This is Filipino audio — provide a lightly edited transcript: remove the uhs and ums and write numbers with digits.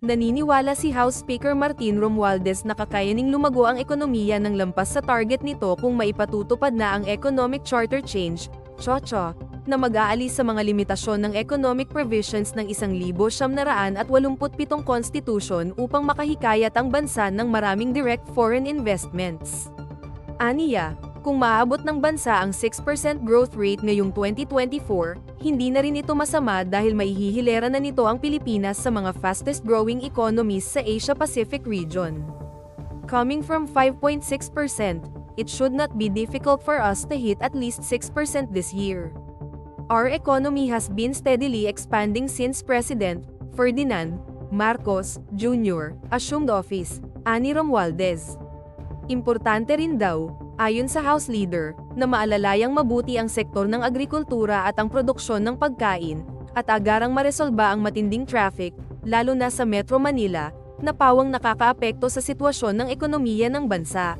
Naniniwala si House Speaker Martin Romualdez na kakayaning lumago ang ekonomiya ng lampas sa target nito kung maipatutupad na ang Economic Charter Change, CHOCHO, na mag-aalis sa mga limitasyon ng economic provisions ng 1987 Constitution upang makahikayat ang bansa ng maraming direct foreign investments. Aniya, kung maabot ng bansa ang 6% growth rate ngayong 2024, hindi na rin ito masama dahil maihihilera na nito ang Pilipinas sa mga fastest growing economies sa Asia-Pacific region. Coming from 5.6%, it should not be difficult for us to hit at least 6% this year. Our economy has been steadily expanding since President Ferdinand Marcos Jr. assumed office, ani Romualdez. Importante rin daw, ayon sa House Leader, na maalalayang mabuti ang sektor ng agrikultura at ang produksyon ng pagkain, at agarang maresolba ang matinding traffic, lalo na sa Metro Manila, na pawang nakakaapekto sa sitwasyon ng ekonomiya ng bansa.